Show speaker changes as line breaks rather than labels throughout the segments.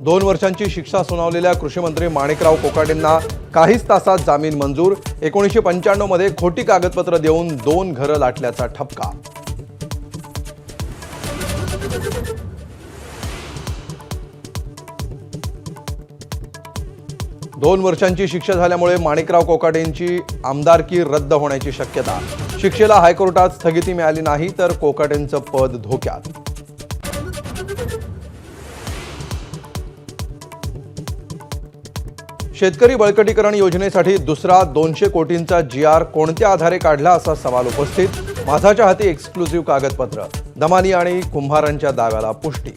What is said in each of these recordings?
2 वर्षांची शिक्षा सुनावलेल्या कृषी मंत्री माणिकराव कोकाटेंना काहीच तासात जामीन मंजूर। 1995 मध्ये खोटी कागदपत्र देऊन 2 घरं लाटल्याचा ठपका। दोन वर्षांची शिक्षा झाल्यामुळे माणिकराव कोकाटेंची आमदारकी रद्द होण्याची शक्यता। शिक्षेला हायकोर्टात स्थगिती मिळाली नाही तर कोकाटेंचं पद धोक्यात। शेतकरी बळकटीकरण योजनेसाठी दुसरा 200 कोटींचा GR कोणत्या आधारे काढला असा सवाल उपस्थित। माझाच्या हाती एक्सक्लुझिव्ह कागदपत्र, दमानी आणि कुंभारांच्या दाव्याला पुष्टी।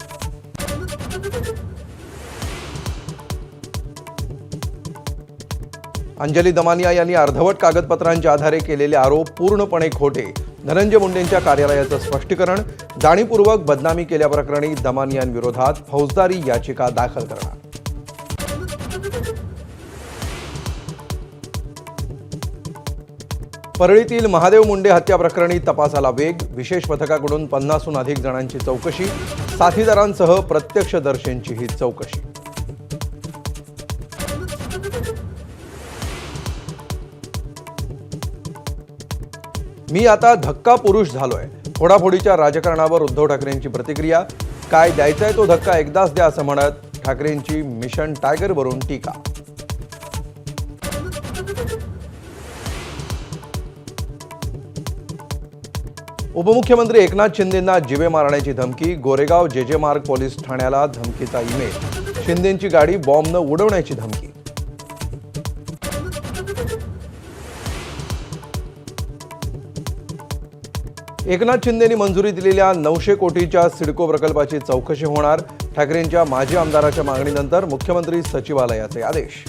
अंजली दमानिया यांनी अर्धवट कागदपत्रांच्या आधारे केलेले आरोप पूर्णपणे खोटे। धनंजय मुंडेंच्या कार्यालयाचं स्पष्टीकरण। जाणीवपूर्वक बदनामी केल्याप्रकरणी दमानियांविरोधात फौजदारी याचिका दाखल करणार। परळीतील महादेव मुंडे हत्या प्रकरणी तपासाला वेग। विशेष पथकाकडून 50हून अधिक जणांची चौकशी। साथीदारांसह प्रत्यक्षदर्शींचीही चौकशी। मी आता धक्का पुरुष झालोय। फोडाफोडीच्या राजकारणावर उद्धव ठाकरेंची प्रतिक्रिया। काय द्यायचाय तो धक्का एकदाच द्या असं म्हणत ठाकरेंची मिशन टायगरवरून टीका। उपमुख्यमंत्री एकनाथ शिंदेंना जीवे मारण्याची धमकी। गोरेगाव JJ मार्ग पोलीस ठाण्याला धमकीचा ईमेल। शिंदेंची गाडी बॉम्बनं उडवण्याची धमकी। एकनाथ शिंदेंनी मंजुरी दिलेल्या 900 कोटीच्या सिडको प्रकल्पाची चौकशी होणार। ठाकरेंच्या माजी आमदाराच्या मागणीनंतर मुख्यमंत्री सचिवालयाचे आदेश।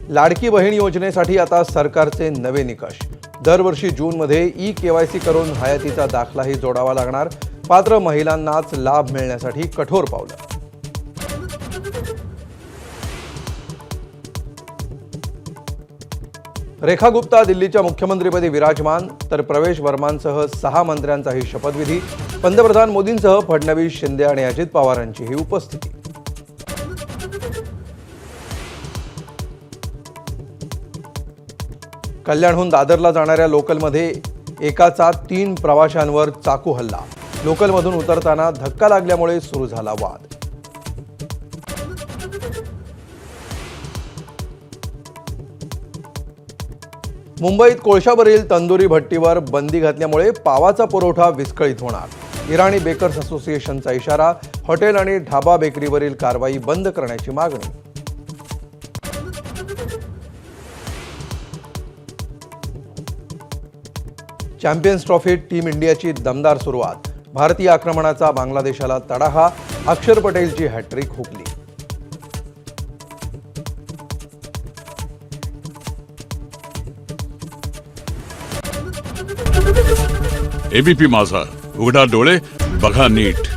लाडकी बहीण योजनेसाठी आता सरकारचे नवे निकष। दरवर्षी जूनमध्ये eKYC करून हयातीचा दाखलाही जोडावा लागणार। पात्र महिलांनाच लाभ मिळण्यासाठी कठोर पावलं। रेखा गुप्ता दिल्लीच्या मुख्यमंत्रीपदी विराजमान तर प्रवेश वर्मांसह 6 मंत्र्यांचाही शपथविधी। पंतप्रधान मोदींसह फडणवीस, शिंदे आणि अजित पवारांचीही उपस्थिती। कल्याणहून दादरला जाणाऱ्या लोकलमध्ये एकाचा 3 प्रवाशांवर चाकू हल्ला। लोकलमधून उतरताना धक्का लागल्यामुळे सुरू झाला वाद। मुंबईत कोळशावरील तंदुरी भट्टीवर बंदी घातल्यामुळे पावाचा पुरवठा विस्कळीत होणार। इराणी बेकर्स असोसिएशनचा इशारा। हॉटेल आणि ढाबा बेकरीवरील कारवाई बंद करण्याची मागणी। चॅम्पियन्स ट्रॉफीत टीम इंडियाची दमदार सुरुवात। भारतीय आक्रमणाचा बांगलादेशाला तडाखा। अक्षर पटेलची हॅट्रिक हुकली।
ABP माझा, उघडा डोळे बघा नीट।